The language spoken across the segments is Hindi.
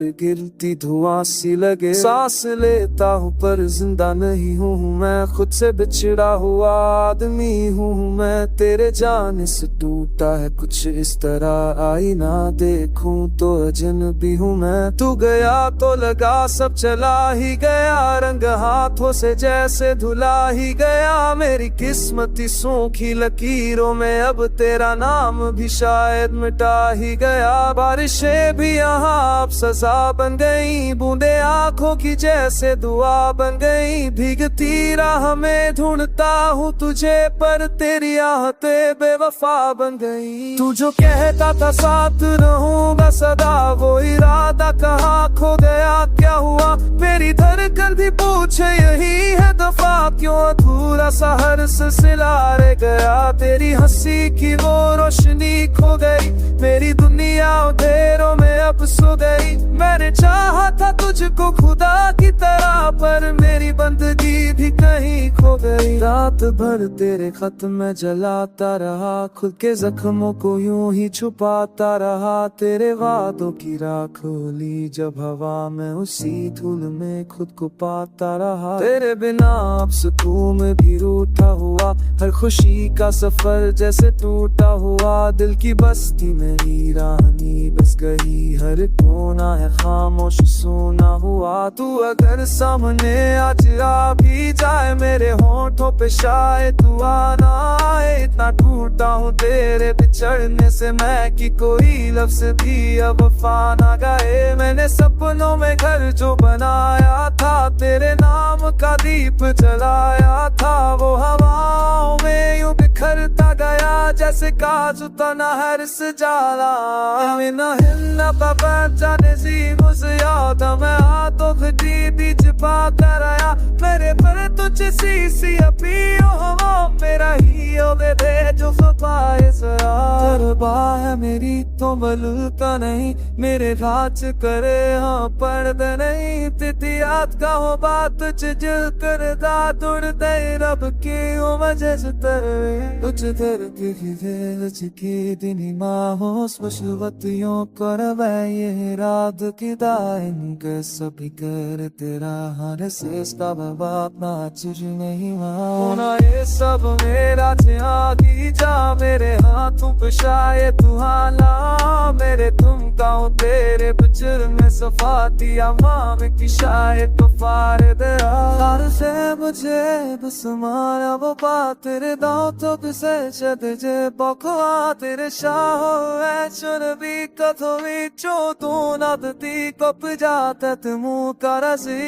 गिरती धुआं सी लगे, सांस लेता हूँ पर जिंदा नहीं हूँ मैं, खुद से बिछड़ा हुआ आदमी हूँ मैं। तेरे जाने से टूटा है कुछ इस तरह, आईना देखूं तो अजनबी हूँ मैं। तू गया तो लगा सब चला ही गया, रंग हाथों से जैसे धुला ही गया। मेरी किस्मती सूखी लकीरों में अब तेरा नाम भी शायद मिटा ही गया। बारिशें भी यहाँ अब सजा बन गई, बूंदे आंखों की जैसे दुआ बन गई। भीगती राह में ढूंढता हूँ तुझे, पर तेरी आहतें बेवफा बन गई। तू जो कहता था साथ रहूंगा सदा, वो इरादा कहाँ खो गया, क्या हुआ? मेरी धड़कन भी पूछे यही है दफा, क्यों अधूरा सा हर सिलसिला रह गया। तेरी हंसी की वो रोशनी खो गई, मेरी दुनिया अंधेरों में अब सो गई। मैंने चाहा था तुझको खुदा की तरह, पर मेरी बंदगी भी कहीं खो गई। रात भर तेरे खत में जलाता रहा, खुद के जख्मों को यूं ही छुपाता रहा। तेरे वादों की राख होली जब हवा में, उसी धूल में खुद को पाता रहा। तेरे बिना अब सुकून में भी रूठा हुआ, हर खुशी का सफर जैसे टूटा हुआ। दिल की बस्ती में हीरानी बस गई, हर कोना है खामोश सुना हुआ। तू अगर सामने आज आ भी जाए, मेरे होठों पे शायद दुआ ना आए। इतना टूटा हूँ तेरे बिछड़ने से मैं कि कोई लफ्ज भी अब वफा ना गाए। मैंने सपनों में घर जो बनाया था, तेरे नाम का दीप जलाया था, वो हवाओं में यूं बिखरता गया जैसे काजू तना हर सजाला। ना हिलना पापा जाने सी मुझे याद, मैं हाथों घटी बीच पाकर आया। मेरे पर तुझ सी अपीओ हवा, मेरा ही ओ दे जो पाए सरबा है मेरी तो बलूता नहीं। मेरे राज करे हाँ पर्द नहीं, तिथि याद का हो बात जिल कर दा तुड़ दे रब की ओ वजह से तेरे तुझ तेरे की दिनी माहो स्पशवतियों कर ये रात की दाइन के सभी कर तेरा हर से इसका बाप नाच नहीं होना। ये सब मेरा त्यागी जा, मेरे हाथों पे शायद तुहाना, मेरे तुम का हो तेरे बिचर में सफातिया माम की शायद तो फारद हार से मुझे बस मारा वो बात। तेरे दांतों पे से चद जे बकवा, तेरे शाहो है चुन भी कथो भी चो तू नदती कप जाता तुमू करसी।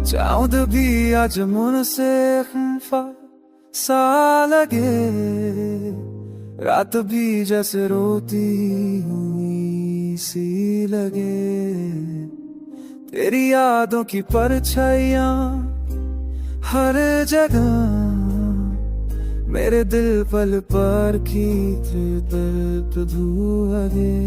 चाँद भी आज मुझसे खफा सा लगे, रात भी जैसे रोती हुई सी लगे। तेरी यादों की परछाइयाँ हर जगह, मेरे दिल पल पर दर्द धुआंगे।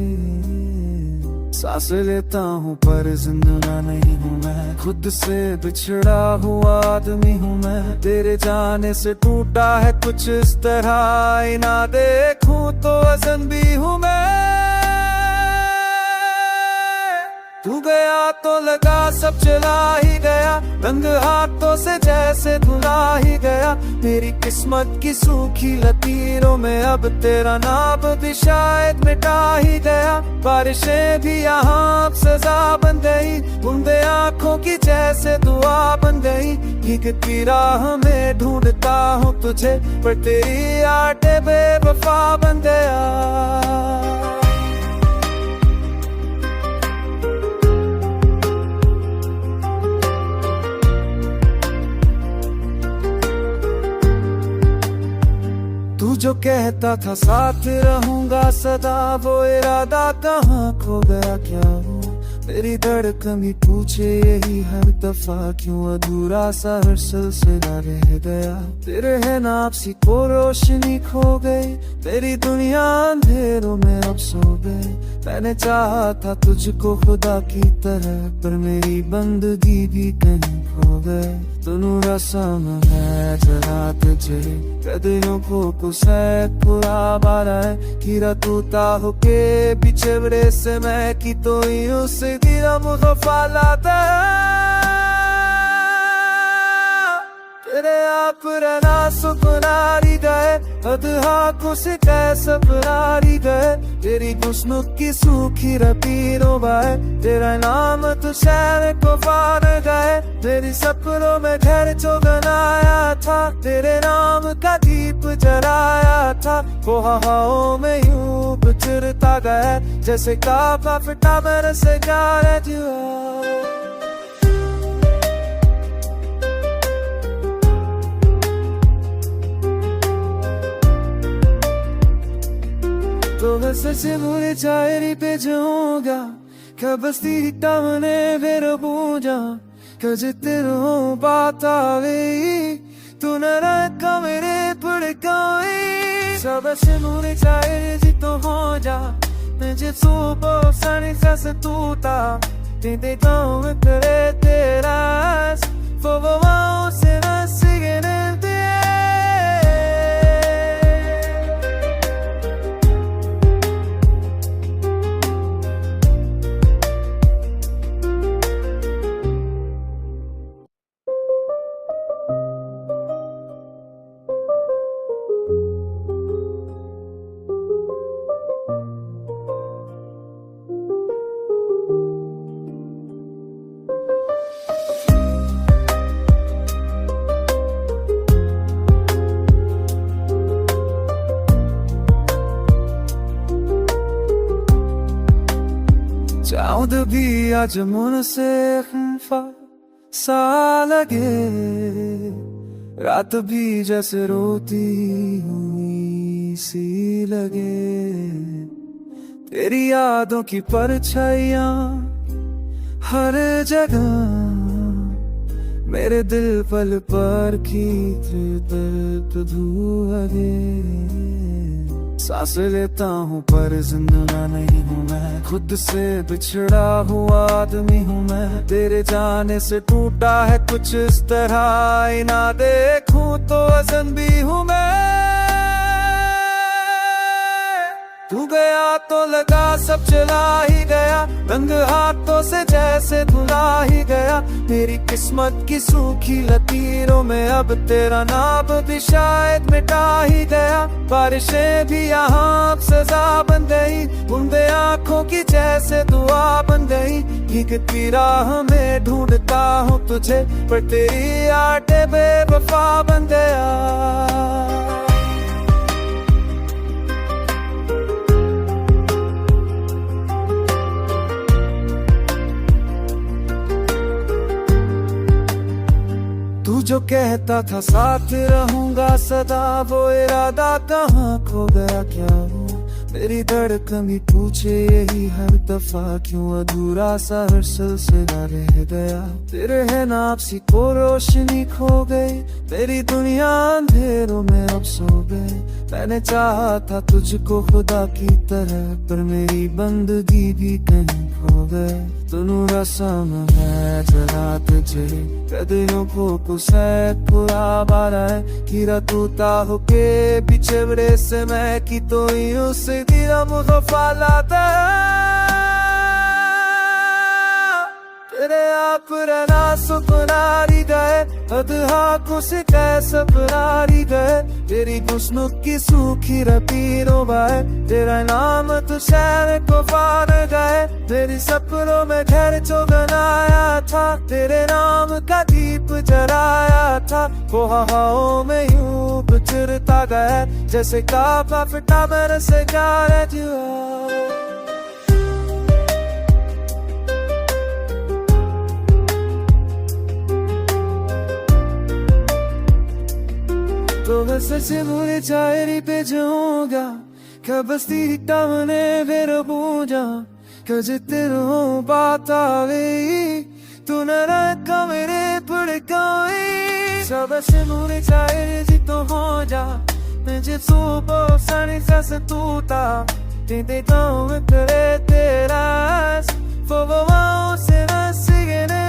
सांस लेता हूँ पर जिंदा नहीं हूँ मैं, खुद से बिछड़ा हुआ आदमी हूँ मैं। तेरे जाने से टूटा है कुछ इस तरह, आईना देखूं तो अजनबी हूँ मैं। तू गया तो लगा सब चला ही गया, रंग हाथों से जैसे धुला ही गया। मेरी किस्मत की सूखी लकीरों में अब तेरा नाम भी शायद मिटा ही गया। बारिशें भी यहाँ अब सजा बन गई, बूंदे आंखों की जैसे दुआ बन गई। भीगती राह में ढूंढता हूँ तुझे, पर तेरी आटे बेवफा बन गया। तू जो कहता था साथ रहूंगा सदा, वो इरादा कहाँ खो गया, क्या हुआ? मेरी धड़कन भी पूछे यही हर दफा, क्यों अधूरा सा हर सिलसिला रह गया। तेरे है नापसी को रोशनी खो गई, मेरी दुनिया अंधेरों में अब सो गई। मैंने चाहा था तुझको खुदा की तरह, पर मेरी बंदगी भी कहीं खो गए। तुनु रसम है जरा तुझे कदरों को कुसैत पूरा बारा है, कीरा तूता होके बिछड़े से मैं की तो ही उसे दिला मुगफा लाता है। तेरे आप रहना सुकुनारी गए, अधहा से कैसे अपनारी गए। तेरी हुस्न की सूखी रपीरों बाए, तेरा नाम तो शहर को पार गए। तेरी सपनों में घर जो बनाया था, तेरे नाम का दीप जलाया था। वो हवाओं में यूं बिछड़ता गया, जैसे कापा फिटा मेरे से जाने जुआ। तो se muore già ripegiunga, che vestiti tamane vero buja, che jittero batale, tu nara kamere pade kai. Sab se muore già jitto ho ja, je subo sani sa tuta, tinte tom kare teras, fogo mau se na sigene. चाँद भी आज मुझसे खफा सा लगे, रात भी जैसे रोती हुई सी लगे। तेरी यादों की परछाइयाँ हर जगह, मेरे दिल पल पर खींचे दर्द धुआंगे। सांस लेता हूँ पर जिंदा नहीं हूँ मैं, खुद से बिछड़ा हुआ आदमी हूँ मैं। तेरे जाने से टूटा है कुछ इस तरह, ना देखूं तो अज़न भी हूँ मैं। तू गया तो लगा सब चला ही गया, रंग हाथों से जैसे धुला ही गया। मेरी किस्मत की सूखी लकीरों में अब तेरा नाम भी शायद मिटा ही गया। बारिशें भी यहाँ अब सजा बन गई, बूंदे आँखों की जैसे दुआ बन गई। भीगती राह में ढूंढता हूँ तुझे, पर तेरी आटे बेवफा बन गया। तू जो कहता था साथ रहूंगा सदा, वो इरादा कहाँ खो गया क्या वो। मेरी धड़कन भी पूछे यही हर दफा, क्यों अधूरा सा हर सिलसिला रह गया। तेरे है नापसी को रोशनी खो गई, मेरी दुनिया अंधेरों में अब सो गई। मैंने चाहा था तुझको खुदा की तरह, पर मेरी बंदगी भी कहीं खो गए। तुनु रसम है जरा तुझे कदरों को कुसैत पूरा बारा है, कीरा तूता होके बिछड़े से मैं की तो ही उसे दिला मुगफा लाता है। तेरे आप रहना सुकुनारी गए, अधहा से कैसे अपनारी गए। तेरी हुस्न की सूखी रपीरों बाए, तेरा नाम तो शहर को पार गए। तेरी सपनों में घर जो बनाया था, तेरे नाम का दीप जलाया था। वो हवाओं में यूं बिछड़ता गया, जैसे कापा फिटा मेरे से जाने जुआ। Dove se muore già ripegiunga, che vestiti tamane vero buja, कजे तेरो बात आवे तू नरका मेरे पड़कावे सबसे मुरे चाहे जी तो हो जा मुझे सुबह सनी से तूता te come per teras Fovovao se va siguen el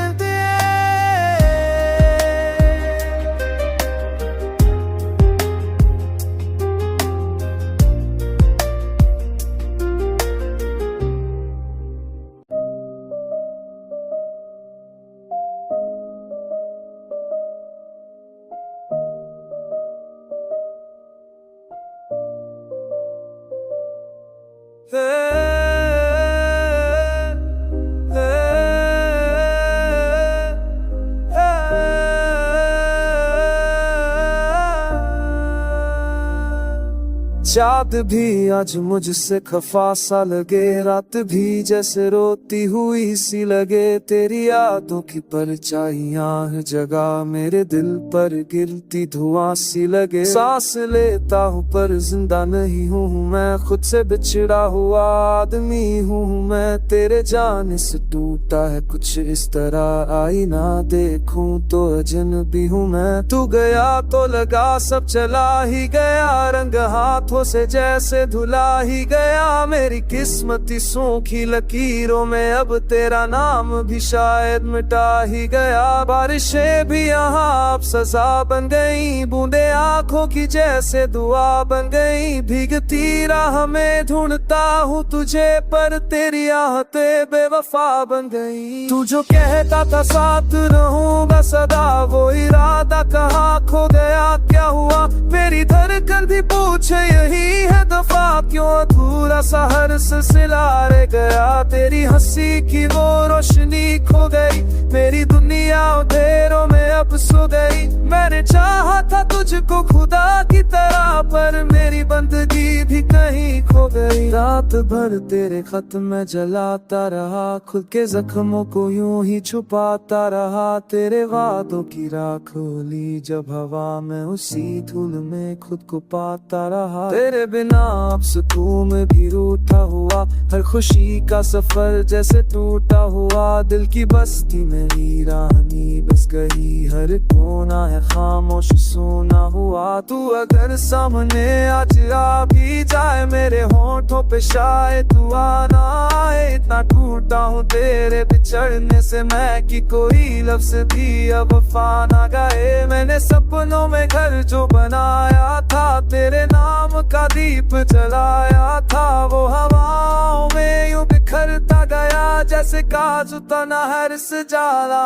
चाँद भी आज मुझसे खफा सा लगे रात भी जैसे रोती हुई सी लगे तेरी यादों की परछाइयां हर जगह मेरे दिल पर गिरती धुआं सी लगे सांस लेता हूँ पर जिंदा नहीं हूँ मैं खुद से बिछड़ा हुआ आदमी हूँ मैं तेरे जाने से टूटा है कुछ इस तरह आई ना देखूं तो अजनबी हूँ मैं तू गया तो लगा सब चला ही गया रंग हाथों से जैसे धुला ही गया मेरी किस्मती सूखी लकीरों में अब तेरा नाम भी शायद मिटा ही गया बारिशें भी यहाँ अब सजा बन गई बूंदे आंखों की जैसे दुआ बन गई भीगती राह में ढूंढता हूँ तुझे पर तेरी आहतें बेवफा बन गई तू जो कहता था साथ रहूंगा सदा वो इरादा कहाँ खो गया क्या हुआ मेरी धड़कन भी पूछे यही है दफा क्यों अधूरा सा हर सिलसिला रह गया तेरी हंसी की वो रोशनी खो गई मेरी दुनिया अंधेरों में अब सो गई मैंने चाहा था तुझको खुदा की तरह पर मेरी बंदगी भी कहीं खो गई रात भर तेरे खत में जलाता रहा खुद के जख्मों को यूं ही छुपाता रहा तेरे वादों की राख होली जब हवा में उसी धूल में खुद को पाता रहा तेरे बिना अब सुकून में भी रूठा हुआ हर खुशी का सफर जैसे टूटा हुआ दिल की बस्ती मेरी रानी बस गई हर कोना है खामोश सोना हुआ तू अगर सामने आज आ भी जाए मेरे होठों पे शायद तू आना आए इतना टूटा हूँ तेरे बिछड़ने से मैं कि कोई लफ्ज भी अब वफा ना गाए मैंने सपनों में घर जो बनाया था तेरे नाम का दीप जलाया था वो हवाओं में यूं बिखरता गया जैसे काजू तना हर से जाला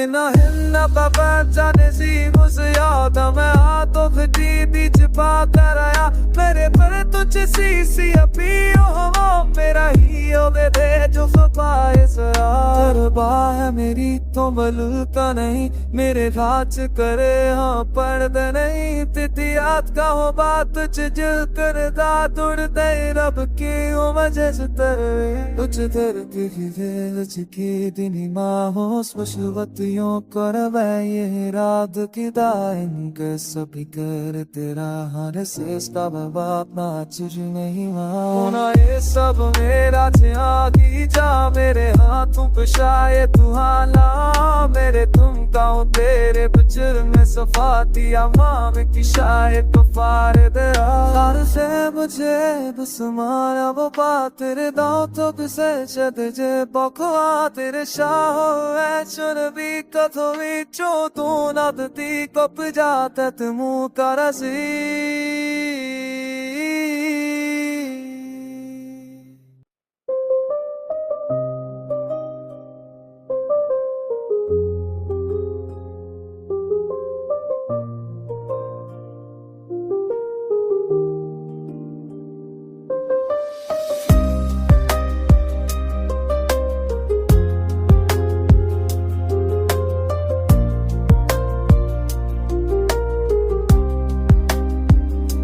ना हिलना पापा जाने सी मुझे याद मैं हाथों घटी दी छिपाता रहा मेरे पर तुझ सी अपियो हवा मेरा ही हो दे जो पाए सरबा है मेरी तो बलता नहीं मेरे राज करे हाँ पर्दे नहीं तिथि याद का हो बात जिल कर दा तुड़ते रब की हो मजे तुझ दर्द की दिन माहो स्पशवतियों कर ये रात की दाइन के सभी कर तेरा हर से बाप नाच नहीं होना ये सब मेरा त्यागी जा मेरे हाथों पे शायद तू हाला मेरे तुम गाँव तेरे बचर में सफाती माम की शायद तो फारे दर से मुझे बस मारा वो बात तेरे दाव तो किसे चद जे बकवा तेरे शाह है चुन भी कथो भी चो तू नदती कप जाता तुमू करसी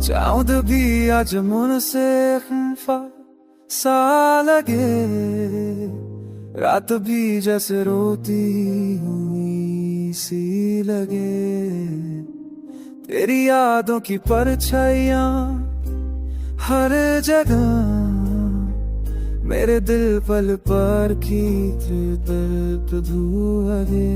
चाँद भी आज मुझसे खफा सा लगे रात भी जैसे रोती हुई सी लगे तेरी यादों की परछाइयां हर जगह मेरे दिल पल पर खींचे दर्द धुआं दे।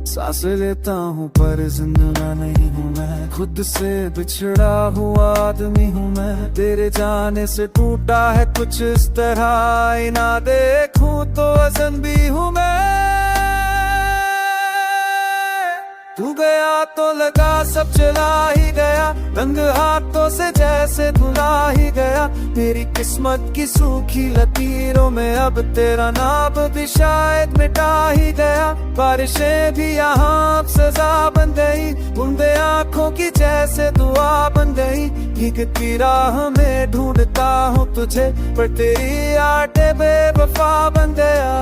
सांस लेता हूँ पर जिंदा नहीं हूँ मैं, खुद से बिछड़ा हुआ आदमी हूँ मैं। तेरे जाने से टूटा है कुछ इस तरह, ना देखूं तो अजनबी हूँ मैं। तू गया तो लगा सब चला ही गया, रंग हाथों से जैसे धुला ही गया। मेरी किस्मत की सूखी लकीरों में अब तेरा नाम भी शायद मिटा ही गया। बारिशें भी यहाँ अब सजा बन गई, बूंदे आंखों की जैसे दुआ बन गई। भीगती राह में ढूंढता हूँ तुझे, पर तेरी आटे बेवफा बन गया।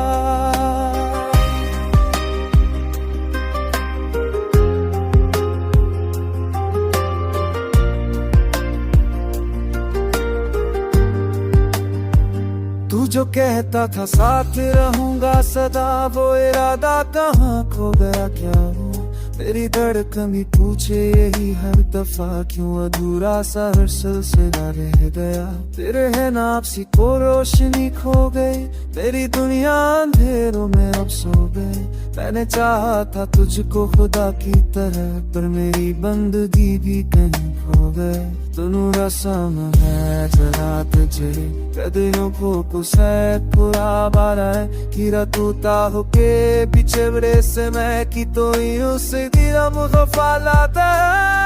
तू जो कहता था साथ रहूंगा सदा, वो इरादा कहाँ खो गया क्या वो? मेरी धड़कन भी पूछे यही हर दफा, क्यों अधूरा सा हर सिलसिला रह गया। तेरे है नापसी को रोशनी खो गई, मेरी दुनिया अंधेरों में अब सो गई। मैंने चाहा था तुझको खुदा की तरह, पर मेरी बंदगी भी कहीं खो गए। दोनों रसम है जरा तुझे कदरों को कुसैत पूरा बारा है। कीरा तूता होके बिछड़े से मैं की तो ही उसे दिया मुगफा लाता है।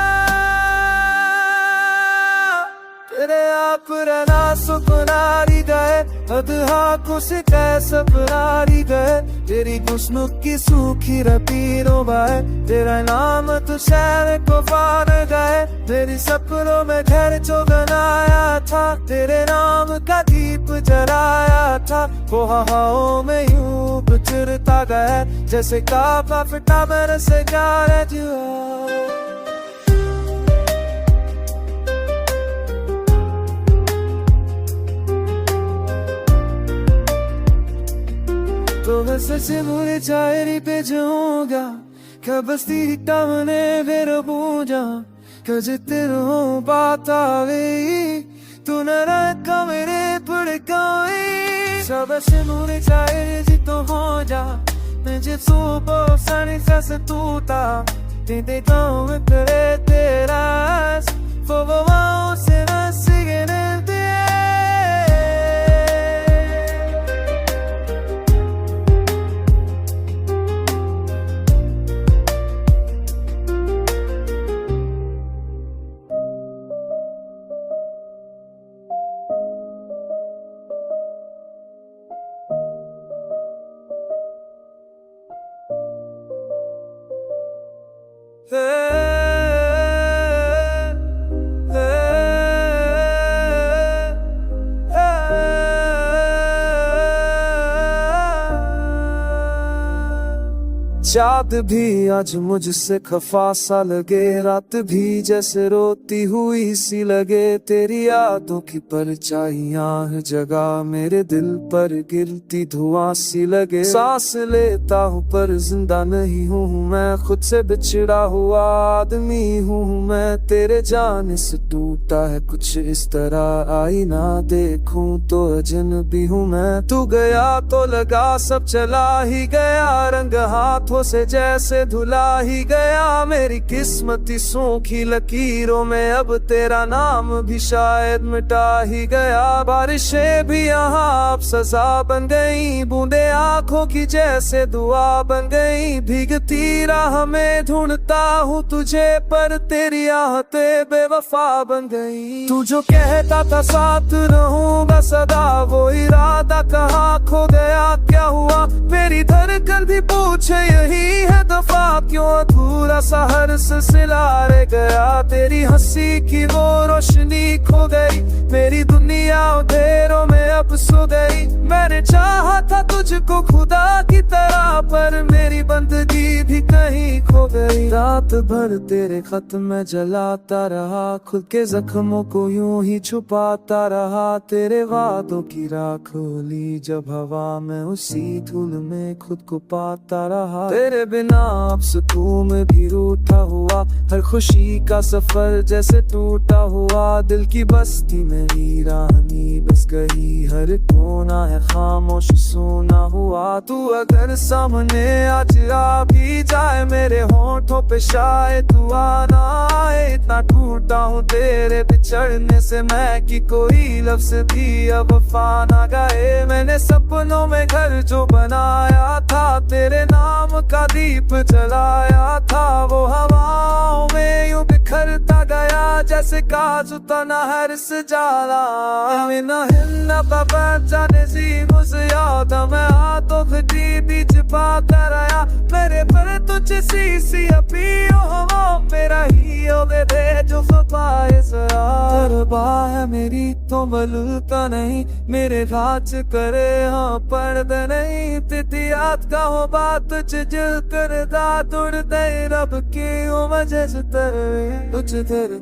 तेरे आप रहना सुकुनारी गए, अधहा से कैसे अपनारी गए। तेरी हुस्न की सूखी रतीरों बाए, तेरा नाम तो शहर को पार गए। तेरी सपनों में घर जो बनाया था, तेरे नाम का दीप जलाया था। वो हवाओं में यूं बिछड़ता गया, जैसे काफा फिटा मेरे से जाने जुआ। तो मैं सच मुझे चायरी पे जाऊंगा, क्या बस्ती टावने फिर बूझा। कजितरों बात आ गई, तू न रखा मेरे पड़काई। सब से मुझे चायरी जी तो हो जा, मैं जे सुबह सानी से तूता। तेरे गाँव में करे तेरा वो से नसीगे नलते। चाँद भी आज मुझसे खफा सा लगे, रात भी जैसे रोती हुई सी लगे। तेरी यादों की परछाइयां हर जगह मेरे दिल पर गिरती धुआं सी लगे। सांस लेता हूँ पर जिंदा नहीं हूँ मैं, खुद से बिछड़ा हुआ आदमी हूँ मैं। तेरे जाने से टूटा है कुछ इस तरह, आई ना देखूं तो अजनबी हूँ मैं। तू गया तो लगा सब चला ही गया, रंग हाथों से जैसे धुला ही गया। मेरी किस्मती सूखी लकीरों में अब तेरा नाम भी शायद मिटा ही गया। बारिशें भी यहाँ अब सजा बन गई, बूंदे आंखों की जैसे दुआ बन गई। भीगती राह में ढूंढता हूँ तुझे, पर तेरी आहतें बेवफा बन गई। तू जो कहता था साथ रहूंगा सदा, वो इरादा कहाँ खो गया क्या हुआ? मेरी धड़कन भी पूछे यही है दफा, क्यों अधूरा सा हर सिलसिला रह गया। तेरी हंसी की वो रोशनी खो गई, मेरी दुनिया अंधेरों में अब सो गई। मैंने चाहा था तुझको खुदा की तरह, पर मेरी बंदगी भी कहीं खो गई। रात भर तेरे खत में जलाता रहा, खुद के जख्मों को यूं ही छुपाता रहा। तेरे वादों की राख होली जब हवा में, उसी धुल में खुद को पाता रहा। तेरे बिना अब सुकून में भी रूठा हुआ, हर खुशी का सफर जैसे टूटा हुआ। दिल की बस्ती मेरी रानी बस गई, हर कोना है खामोश सूना हुआ। तू अगर सामने आज आ भी जाए, मेरे होठों पे शायद तू आना आए। इतना टूटा हूँ तेरे बिछड़ने से मैं कि कोई लफ्ज भी अब वफा ना गाए। मैंने सपनों में घर जो बनाया था, तेरे नाम का दीप जलाया था, वो हवाओं में यूं बिखरता गया जैसे काजू तना हर से जाला। ना हिलना पापा जाने सी मुझे याद, मैं हाथों घटी बीच पाता रहा। मेरे पर तुझ सी अपियो हो, मेरा ही हो दे जो पाए जरा। बाह मेरी तो बलूता नहीं, मेरे राज करे हाँ पर्द नहीं। तिथि याद का हो बात तुझ दिल कर दा, तुड़ दे रब की वजह से तरवे। तुझ दर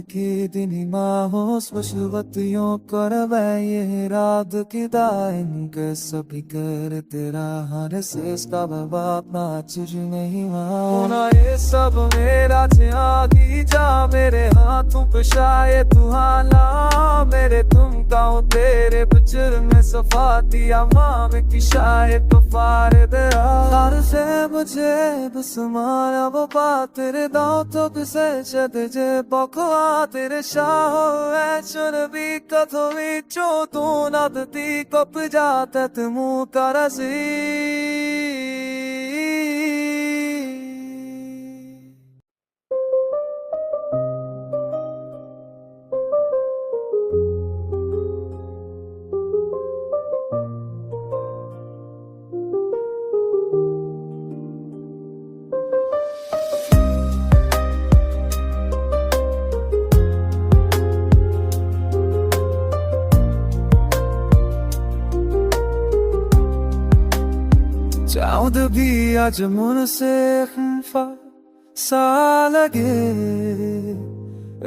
की दिनी माहो स्पशुवतियों कर ये रात की दाइन के सभी कर तेरा हर से बाप नाच नहीं होना। ये सब मेरा त्यागी जा, मेरे हाथों पे शायद तू हाला। मेरे तुम गाँव तेरे बचर में सफातिया माँ में की शायद तो फारद हार से मुझे बस मारा वो बात। तेरे दाँव तो किसे चद जे बकवा, तेरे शाहो है चुन भी कथो भी चो तू नदती कप जाता तुमू करसी। चाँद भी आज मुझसे खफा सा लगे,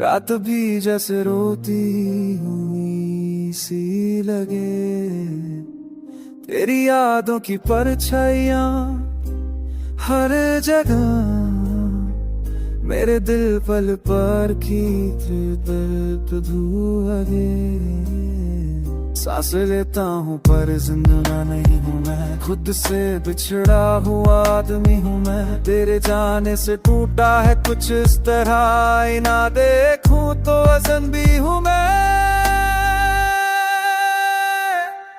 रात भी जैसे रोती हुई सी लगे। तेरी यादों की परछाइयाँ हर जगह, मेरे दिल पल पर खींच दर्द धुआं। सांस लेता हूँ पर जिंदा नहीं हूँ मैं, खुद से बिछड़ा हुआ आदमी हूँ मैं। तेरे जाने से टूटा है कुछ इस तरह, ना देखूं तो वजन भी हूँ मैं।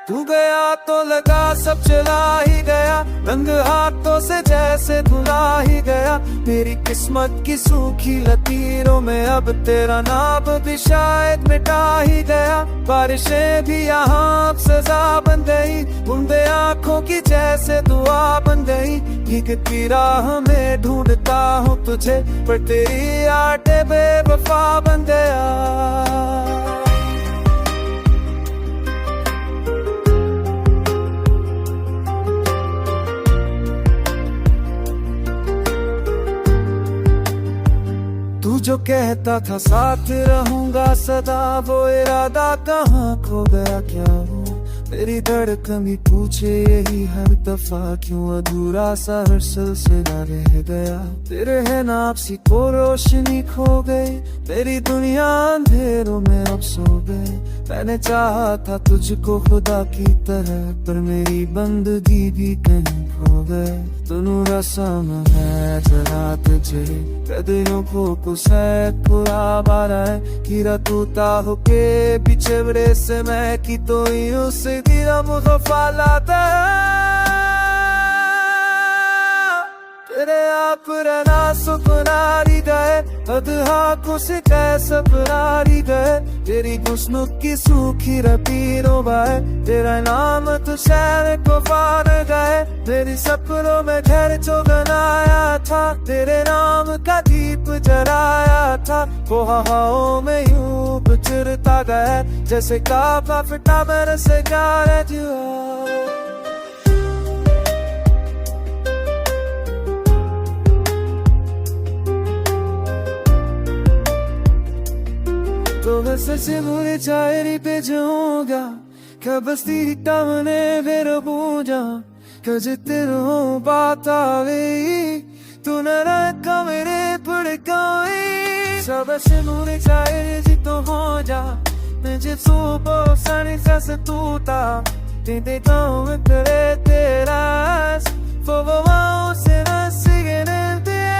तू गया तो लगा सब चला ही गया, रंग हाथों से जैसे धुला ही गया। मेरी किस्मत की सूखी लकीरों में अब तेरा नाम भी शायद मिटा ही गया। बारिशें भी यहाँ अब सजा बन गई, बूंदे आँखों की जैसे दुआ बन गई। भीगती राह में ढूंढता हूँ तुझे, पर तेरी आटे बेवफा बन गया। तू जो कहता था साथ रहूंगा सदा, वो इरादा कहाँ खो गया क्या हो। मेरी धड़कन भी पूछे यही हर दफा, क्यों अधूरा सा हर सिलसिला रह गया। तेरे है नापसी को रोशनी खो गई, मेरी दुनिया अंधेरों में अब सो गई। मैंने चाहा था तुझको खुदा की तरह, पर मेरी बंदगी भी कहीं खो गए। तुनु रसम है जरा तुझे कदरों को कुसैत पूरा बारा है। कीरा तूता होके बिछड़े से मैं की तो उस गिरा मुगफा लाता। तेरे आप रहना सुपनारी गए, अधहा से कैसे अपनारी गए। तेरी हुस्न की सूखी रतीरों बाए, तेरा नाम तो शहर को पार गए। तेरी सपनों में घर जो बनाया था, तेरे नाम का दीप जलाया था। वो हवाओं में यूं बिछड़ता गया जैसे काबा फिटा मेरे से गारा जुआ। तो वैसे से मुझे चायरी पे जाऊंगा, क्या बस्ती टावने फिर पूजा। कजे तेरो बात आवे तू न मेरे पड़कावे सब से मुरे चाहे जी तो हो जा मुझे सुबह सानी से तूता te deito entre teras Fovovao será siguen el día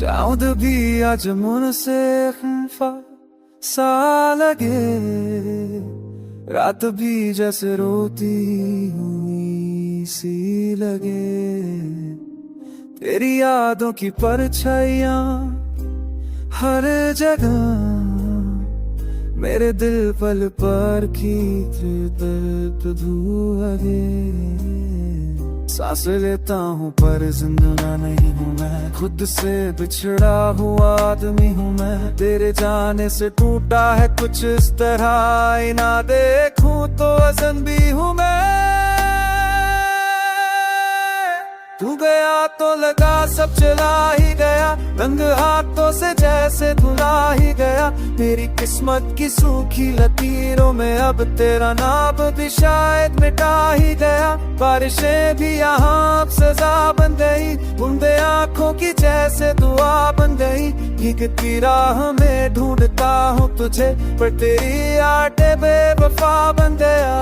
चाँद भी आज मन से खफा सा लगे रात भी जैसे रोती हुई सी लगे तेरी यादों की परछाइयाँ हर जगह मेरे दिल पल पर खींचे दर्द धुआंगे सांस लेता हूँ पर जिंदा नहीं हूँ मैं खुद से बिछड़ा हुआ आदमी हूँ मैं तेरे जाने से टूटा है कुछ इस तरह ना देखूं तो वजन भी हूँ मैं तू गया तो लगा सब चला ही गया रंग हाथों से जैसे धुला ही गया मेरी किस्मत की सूखी लकीरों में अब तेरा नाम भी शायद मिटा ही गया बारिशें भी यहाँ अब सजा बन गई बूंदे आंखों की जैसे दुआ बन गई भीगती राह में ढूंढता हूँ तुझे पर तेरी आटे बेवफा बन गया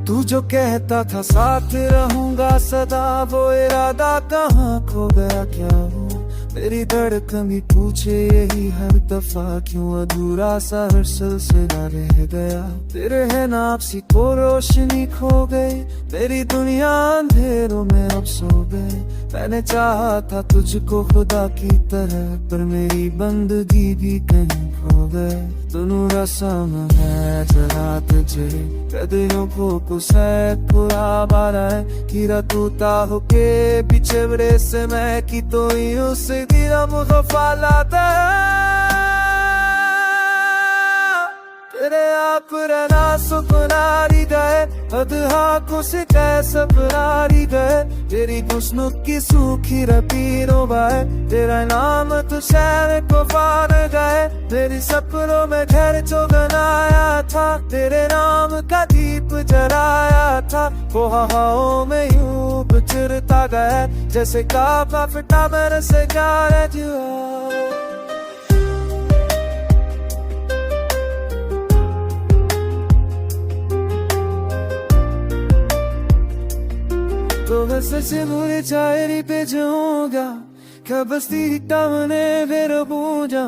तू जो कहता था साथ रहूंगा सदा वो इरादा कहाँ खो गया क्या हो मेरी धड़कन भी पूछे यही हर दफा क्यों अधूरा सा हर सिलसिला रह गया तेरे है नापसी को रोशनी खो गई तेरी दुनिया अंधेरों में अब सो गए मैंने चाहा था तुझको खुदा की तरह पर मेरी बंदगी भी कहीं खो गए दोनों रसम है जरा तुझे कदरों को कुसैत पूरा बारा है कीरा तूता होके पीछे बड़े से मैं की तो ही उसे दिला मुखफा लाता तेरे आप रहना सुकुनारी गए अधहा से कैसे परारी गए तेरी हुस्न की सूखी रपीरों बाए तेरा नाम तो शहर को पार गए तेरी सपनों में घर जो बनाया था तेरे नाम का दीप जलाया था वो हवाओं में यूं बिखरता गया जैसे काफा फिटा मेरे से गाया जुआ तो बस से बुरी चायरी पे जाऊंगा कबस्ती टावने फिर बूझा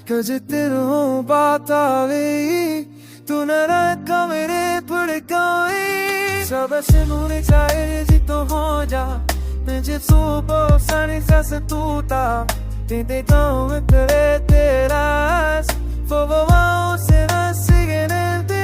कजे तेरो बात आवे तू न मेरे पड़कावे सब से बुरी चायरी जी तो हो जा मुझे सुबह सानी से तूता te deito entre teras Fovovao será siguen el día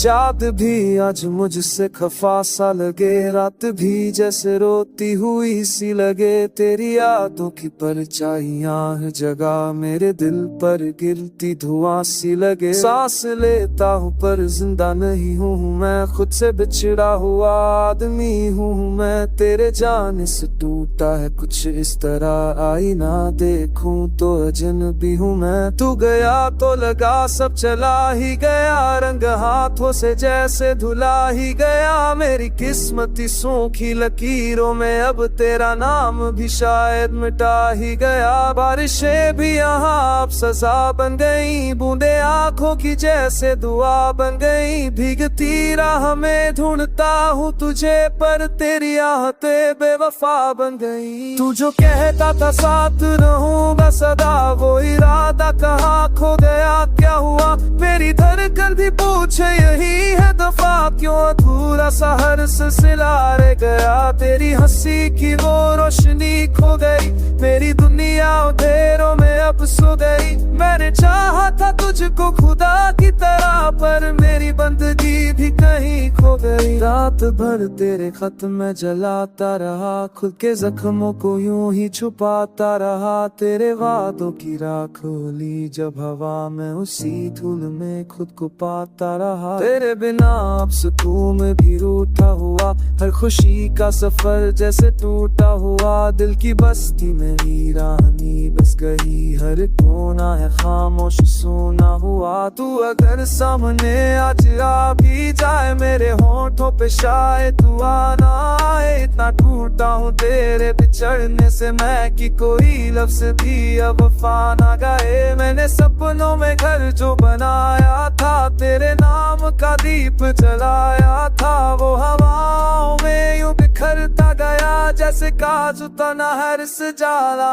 चाँद भी आज मुझसे खफा सा लगे, रात भी जैसे रोती हुई सी लगे। तेरी यादों की परछाइयां हर जगह मेरे दिल पर गिरती धुआं सी लगे। सांस लेता हूँ पर जिंदा नहीं हूँ मैं, खुद से बिछड़ा हुआ आदमी हूँ मैं। तेरे जाने से टूटा है कुछ इस तरह, आईना देखूं तो अजनबी हूँ मैं। तू गया तो लगा सब चला ही गया, रंग हाथों से जैसे धुला ही गया। मेरी किस्मती सूखी लकीरों में अब तेरा नाम भी शायद मिटा ही गया। बारिशें भी यहाँ अब सजा बन गई, बूंदे आंखों की जैसे दुआ बन गई। भीगती राह में ढूंढता हूँ तुझे, पर तेरी आहतें बेवफा बन गई। तू जो कहता था साथ रहूंगा सदा, वो इरादा कहाँ खो गया, क्या हुआ? मेरी धड़कन भी पूछे यही है दफा, क्यों अधूरा सा हर सिलसिला रह गया। तेरी हंसी की वो रोशनी खो गई, मेरी दुनिया अंधेरों में अब सो गई। मैंने चाहा था तुझको खुदा की तरह, पर मेरी बंदगी भी कहीं खो गई। रात भर तेरे खत में जलाता रहा, खुद के जख्मों को यूं ही छुपाता रहा। तेरे वादों की राख होली जब हवा में, उसी धूल में खुद को पाता रहा। तेरे बिना अब सुकून में भी रूठा हुआ, हर खुशी का सफर जैसे टूटा हुआ। दिल की बस्ती में वीरानी बस गई, हर कोना है खामोश सोना हुआ। तू अगर सामने आज आ भी जाए, मेरे होठों पे शायद दुआ ना आए। इतना टूटा हूँ तेरे बिछड़ने से मैं कि कोई लफ्ज भी अब वफा ना गाए। मैंने सपनों में घर जो बनाया था, तेरे नाम का दीप जलाया था, वो हवाओं में यूं बिखरता गया जैसे काजू तना हर से जाला।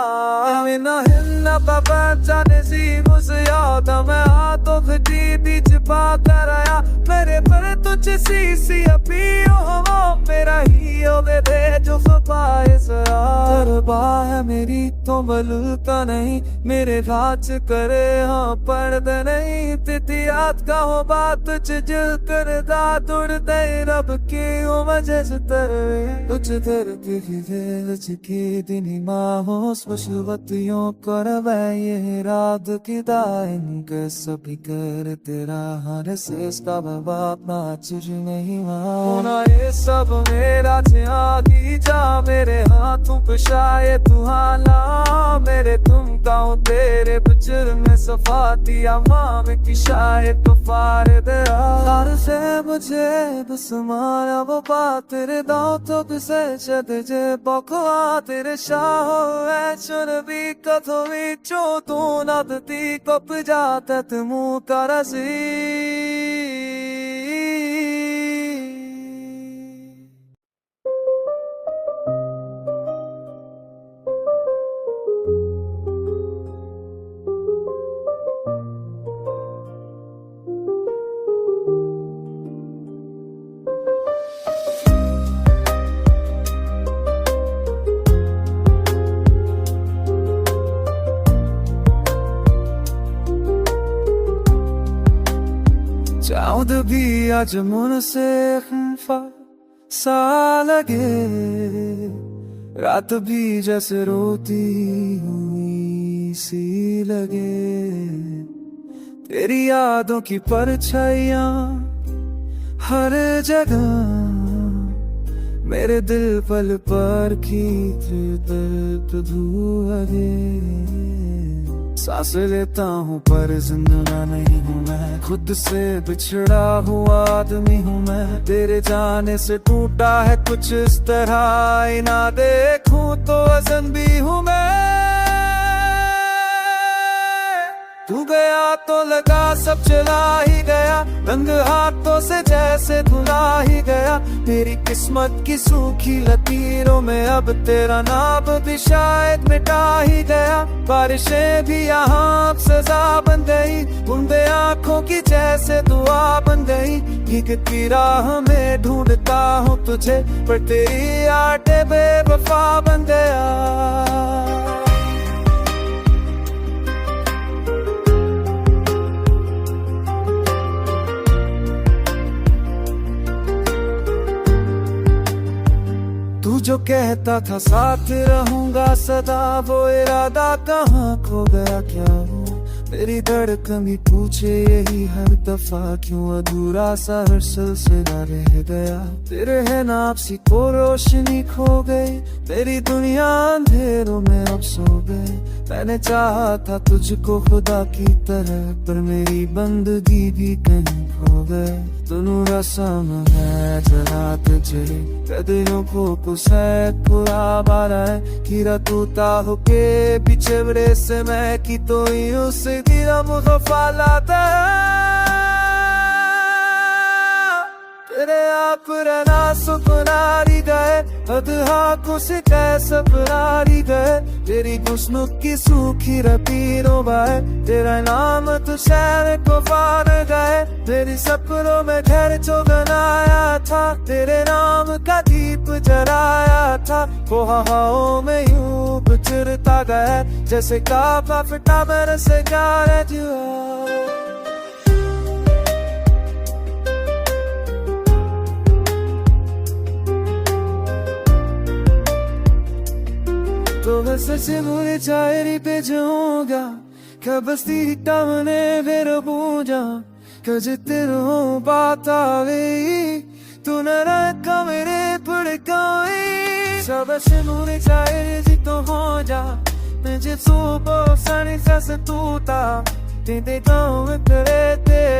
ना हिलना पापा जाने सी मुझे याद, मैं हाथों घटी बीच पाता रहा। मेरे पर तुझ सी अपील हो, मेरा ही हो दे जो पाए जरा है मेरी तो बलूता नहीं, मेरे राज करे हाँ पर्द नहीं। तिथि याद का हो बात जिल कर दा तुड़ दे रब की हो वजह से तरवे। तुझ दर की दिन माहो स्पशवतियों कर ये रात की दाइन के सभी कर तेरा हर से इसका बाप नाच नहीं होना। ये सब मेरा त्यागी जा, मेरे हाथों पे शायद तुहाना। मेरे तुम गाँव तेरे बिचर में सफातिया माम की शायद तो फारद हार से मुझे बस मारा वो बात। तेरे दांतों पे से चद जे बकवा, तेरे शाहो है चुन भी कथो भी चो तू नदती कप जाता तुमू करसी। चाँद भी आज मुझसे खफा सा लगे, रात भी जैसे रोती हुई सी लगे। तेरी यादों की परछाइयां हर जगह मेरे दिल पल पर खींचे दर्द धुआं। सांस लेता हूँ पर जिंदा नहीं हूँ मैं, खुद से बिछड़ा हुआ आदमी हूँ मैं। तेरे जाने से टूटा है कुछ इस तरह, ना देखूं तो अजनबी हूँ मैं। तू गया तो लगा सब चला ही गया, रंग हाथों से जैसे धुला ही गया। मेरी किस्मत की सूखी लकीरों में अब तेरा नाम भी शायद मिटा ही गया। बारिशें भी यहाँ अब सजा बन गई, बूंदे आंखों की जैसे दुआ बन गई। भीगती राह में ढूंढता हूँ तुझे, पर तेरी आटे बेवफा बन गया। कहता था साथ रहूंगा सदा, वो इरादा कहाँ खो गया क्या वो। मेरी धड़कन भी पूछे यही हर दफा, क्यों अधूरा सा हर सिलसिला रह गया। तेरे है नापसी को रोशनी खो गई, मेरी दुनिया अंधेरों में अब सो गई। मैंने चाहा था तुझको खुदा की तरह, पर मेरी बंदगी भी कहीं खो गए। दोनों रसम है जरा तुझे कदरों को कुसैत पूरा बारा है। कीरा तूता होके पीछे बड़े से मैं की तो ही उसे दिया मुगफा लाता है। तेरे आप रहना सुकुनारी गए, अधहा को से कैसे अपनारी गए। तेरी हुस्न की सूखी रपीरों बाए, तेरा नाम तो शहर को पार गए। तेरी सपनों में घर जो बनाया था, तेरे नाम का दीप जलाया था। वो हवाओं में यूं बिछड़ता गया, जैसे काफा फिटा मेरे से गाने जुआ। तो मैं सच मुझे शायरी पे जाऊंगा, कबस्ती टावने वेरो पूजा कजितिरो बात आवे। तू न रखा मेरे पड़कावे, सब से मुझे शायरी जी तो हो जा। मैं जिसो सनी सा तूता ते गाँव करे ते